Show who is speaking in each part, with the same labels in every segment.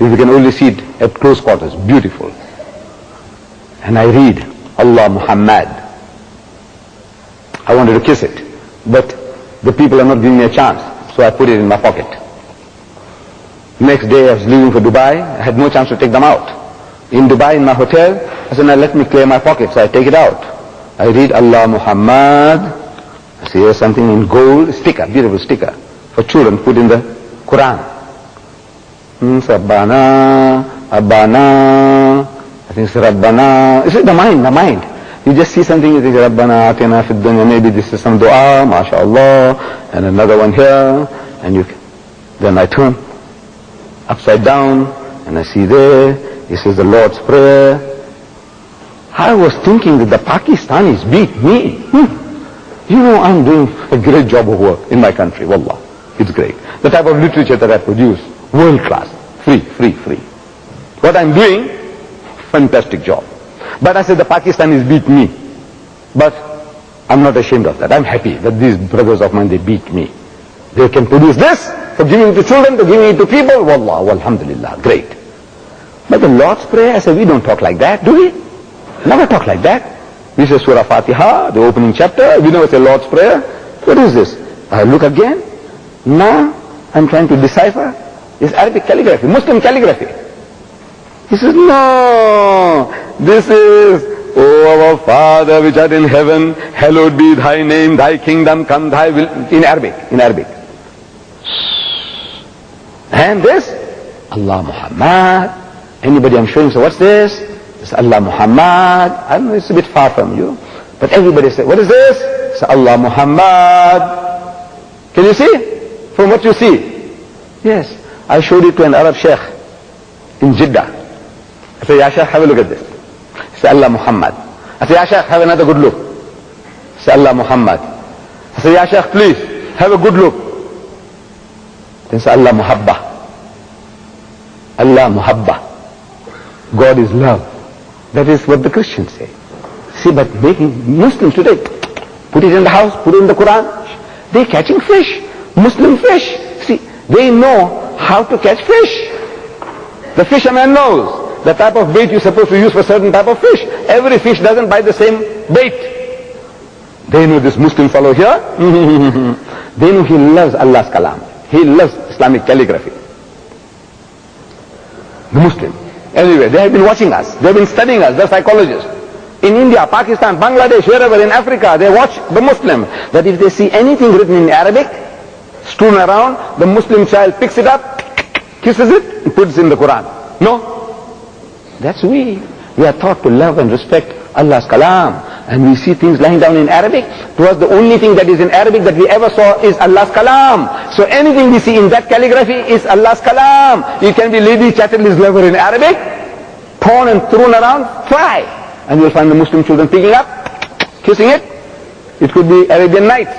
Speaker 1: if you can only see it at close quarters, beautiful. And I read, Allah Muhammad. I wanted to kiss it, but the people are not giving me a chance, so I put it in my pocket. Next day I was leaving for Dubai, I had no chance to take them out. In Dubai, in my hotel, I said, now let me clear my pocket, so I take it out. I read Allah Muhammad. I see here's something in gold, sticker, beautiful sticker, for children, put in the Quran. Rabbana, Rabbana, I think it's Rabbana. It's the mind. You just see something, you think, Rabbana atina fid dunya, maybe this is some dua, mashallah, and another one here, and then I turn upside down, and I see there, it says the Lord's Prayer. I was thinking that the Pakistanis beat me. You know, I'm doing a great job of work in my country, wallah. It's great. The type of literature that I produce, world class, free. What I'm doing, fantastic job. But I said the Pakistanis beat me. But I'm not ashamed of that. I'm happy that these brothers of mine, they beat me. They can produce this, for giving it to children, to giving it to people, wallah, alhamdulillah, great. But the Lord's Prayer, I said, we don't talk like that, do we? Never talk like that. We say Surah Fatiha, the opening chapter, we never say Lord's Prayer. What is this? I look again. Now, I'm trying to decipher. It's Arabic calligraphy, Muslim calligraphy. He says, no, this is, O our Father which art in heaven, hallowed be thy name, thy kingdom come, thy will, in Arabic. And this, Allah Muhammad. Anybody I'm showing, so what's this? It's Allah Muhammad. I know it's a bit far from you, but everybody says, what is this? It's Allah Muhammad. Can you see? From what you see? Yes. I showed it to an Arab sheikh in Jeddah. I said, Ya Sheikh, have a look at this. He said, Allah Muhammad. I said, Ya Sheikh, have another good look. He said, Allah Muhammad. I said, Ya Sheikh, please, have a good look. Then he said, Allah Muhabba. Allah Muhabba. God is love. That is what the Christians say. See, but making Muslims today, put it in the house, put it in the Quran, they're catching fish, Muslim fish. See, they know how to catch fish. The fisherman knows the type of bait you're supposed to use for certain type of fish. Every fish doesn't bite the same bait. They know this Muslim fellow here. They know he loves Allah's kalam. He loves Islamic calligraphy. The Muslim. Anyway, they have been watching us. They have been studying us. They're psychologists. In India, Pakistan, Bangladesh, wherever in Africa, they watch the Muslim. That if they see anything written in Arabic, strewn around, the Muslim child picks it up, kisses it, and puts it in the Quran. No. That's we. We are taught to love and respect Allah's kalam. And we see things lying down in Arabic. To us, the only thing that is in Arabic that we ever saw is Allah's kalam. So anything we see in that calligraphy is Allah's kalam. It can be Lady Chatterley's lover in Arabic, torn and thrown around, try. And you'll find the Muslim children picking up, kissing it. It could be Arabian Nights.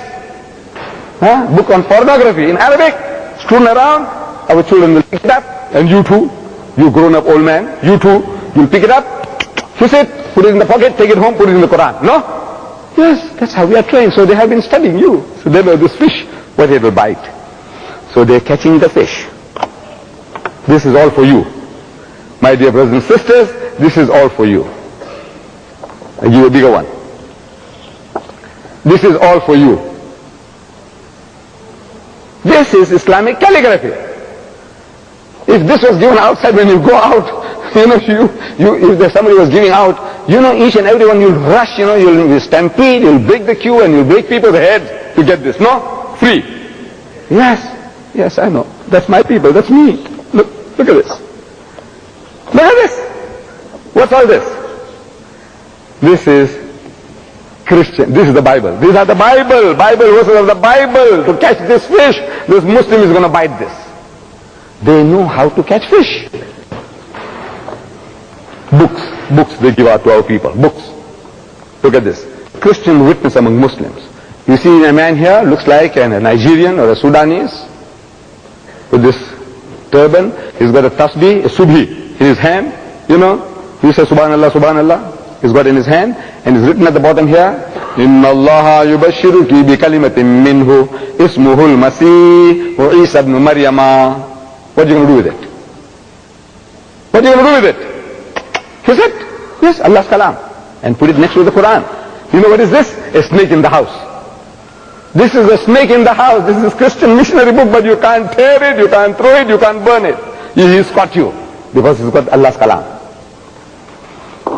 Speaker 1: Book on pornography in Arabic, strewn around. Our children will pick it up. And you too, you grown up old man, you too, you'll pick it up, kiss it, put it in the pocket, take it home, put it in the Quran. No? Yes, that's how we are trained. So they have been studying you. So they know this fish, what it will bite. So they're catching the fish. This is all for you. My dear brothers and sisters, this is all for you. I give you a bigger one. This is all for you. This is Islamic calligraphy. If this was given outside when you go out, if there's somebody was giving out, each and every one you'll rush, you'll stampede, you'll break the queue and you'll break people's heads to get this. No? Free. Yes, I know. That's my people, that's me. Look at this. Look at this. What's all this? This is Christian. This is the Bible. These are the Bible verses of the Bible. To catch this fish, this Muslim is going to bite this. They know how to catch fish. Books they give out to our people. Books. Look at this. Christian witness among Muslims. You see a man here, looks like a Nigerian or a Sudanese with this turban. He's got a tasbih, a subhi in his hand. He says Subhanallah, Subhanallah. He's got in his hand, and it's written at the bottom here, Inna Allah yubashiruki bi kalimatin minhu ismuhu al-masih wa Isa ibn Maryama. What are you going to do with it? What are you going to do with it? Kiss it? Yes, Allah's kalam. And put it next to the Quran. You know what is this? A snake in the house. This is a snake in the house. This is Christian missionary book, but you can't tear it, you can't throw it, you can't burn it. He's caught you. Because it's got Allah's kalam.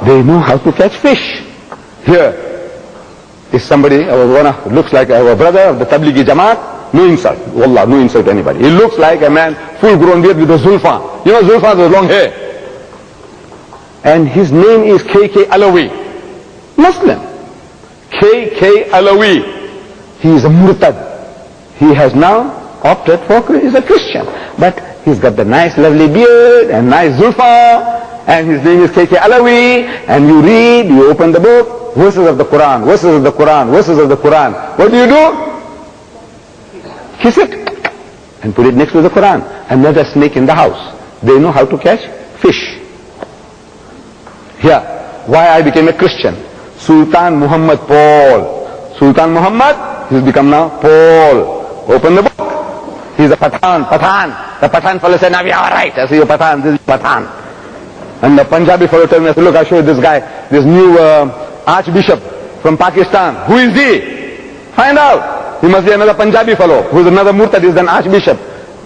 Speaker 1: They know how to catch fish. Here is somebody, looks like our brother of the Tablighi Jamaat. No insult. Wallah, no insult to anybody. He looks like a man, full grown beard with a zulfa. You know zulfa, with long hair. And his name is K.K. Alawi. Muslim. K.K. Alawi. He is a murtad. He has now opted for, he's a Christian. But he's got the nice lovely beard and nice zulfa. And his name is K.K. Alawi. And you read, you open the book, verses of the Quran, verses of the Quran, verses of the Quran. What do? Kiss it and put it next to the Quran. Another snake in the house. They know how to catch fish. Here, why I became a Christian. Sultan Muhammad Paul. Sultan Muhammad, he's become now Paul. Open the book. He's a Pathan. The Pathan fellow said, now we are right. I say, you're Pathan, this is Pathan. And the Punjabi fellow told me, I said, look, I'll show you this guy, this new Archbishop from Pakistan. Who is he? Find out. He must be another Punjabi fellow, who is another Murtad, he's an Archbishop.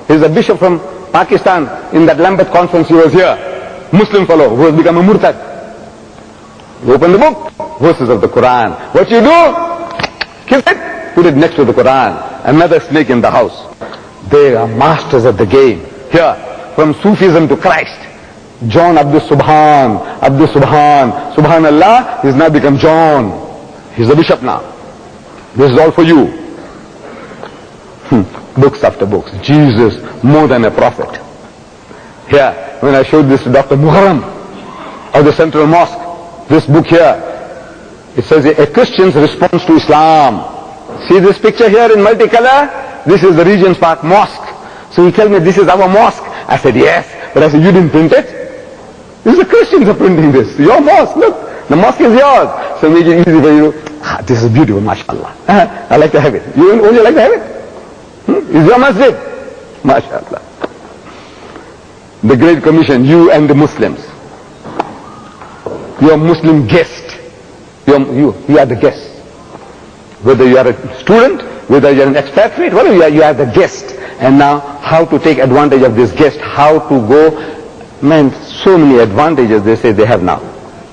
Speaker 1: He's a bishop from Pakistan. In that Lambeth conference he was here. Muslim fellow, who has become a Murtad. You open the book, verses of the Quran. What you do? Kiss it, put it next to the Quran. Another snake in the house. They are masters of the game. Here, from Sufism to Christ. John Abdul Subhan, Subhanallah, he's now become John. He's a bishop now. This is all for you. Books after books. Jesus, more than a prophet. Here, when I showed this to Dr. Muharram of the Central Mosque, this book here, it says a Christian's response to Islam. See this picture here in multicolor? This is the Regent's Park Mosque. So he told me, this is our mosque. I said, yes. But I said, you didn't print it? This is the Christians are printing this. Your mosque, look. The mosque is yours. So make it easy for you. This is beautiful, mashallah. I like to have it. You only like to have it? It's your masjid. Mashallah. The Great Commission, you and the Muslims. You are Muslim guest. You are the guest. Whether you are a student, whether you are an expatriate, whatever you are the guest. And now, how to take advantage of this guest, how to go, man, so many advantages they say they have now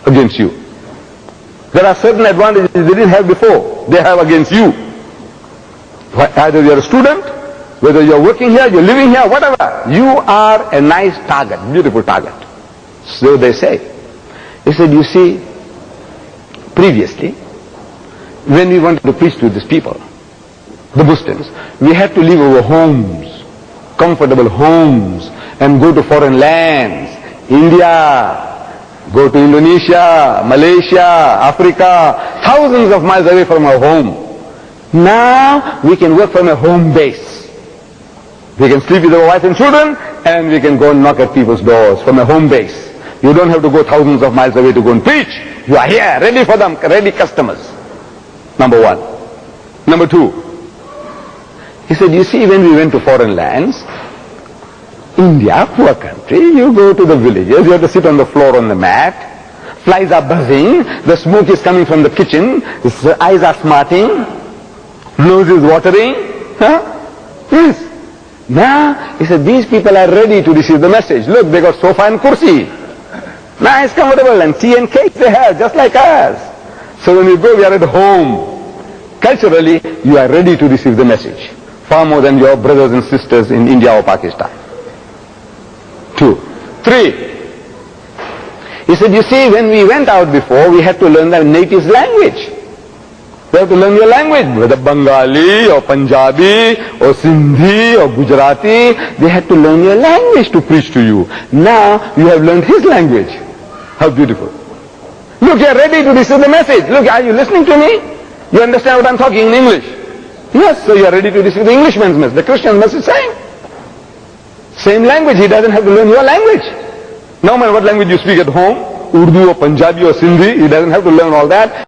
Speaker 1: against you. There are certain advantages they didn't have before, they have against you. Either you are a student, whether you are working here, you are living here, whatever, you are a nice target, beautiful target. So they say. He said, you see, previously, when we wanted to preach to these people, the Muslims, we had to leave our homes, comfortable homes, and go to foreign lands, India, go to Indonesia, Malaysia, Africa, thousands of miles away from our home. Now, we can work from a home base. We can sleep with our wife and children, and we can go and knock at people's doors from a home base. You don't have to go thousands of miles away to go and preach. You are here, ready for them, ready customers. Number one. Number two, he said, you see, when we went to foreign lands, India, poor country, you go to the villages, you have to sit on the floor on the mat, flies are buzzing, the smoke is coming from the kitchen, his eyes are smarting, nose is watering. Yes. Now, he said, these people are ready to receive the message. Look, they got sofa and kursi. Nice, comfortable, and tea and cake they have, just like us. So when we go, we are at home. Culturally, you are ready to receive the message. Far more than your brothers and sisters in India or Pakistan. 2. 3. He said, you see, when we went out before, we had to learn the native's language. You have to learn your language, whether Bengali or Punjabi or Sindhi or Gujarati. They had to learn your language to preach to you. Now you have learned his language. How beautiful. Look, you are ready to receive the message. Look, are you listening to me? You understand what I'm talking in English? Yes, so you are ready to receive the Englishman's message, the Christian's message saying. Same language, he doesn't have to learn your language. No matter what language you speak at home, Urdu or Punjabi or Sindhi, he doesn't have to learn all that.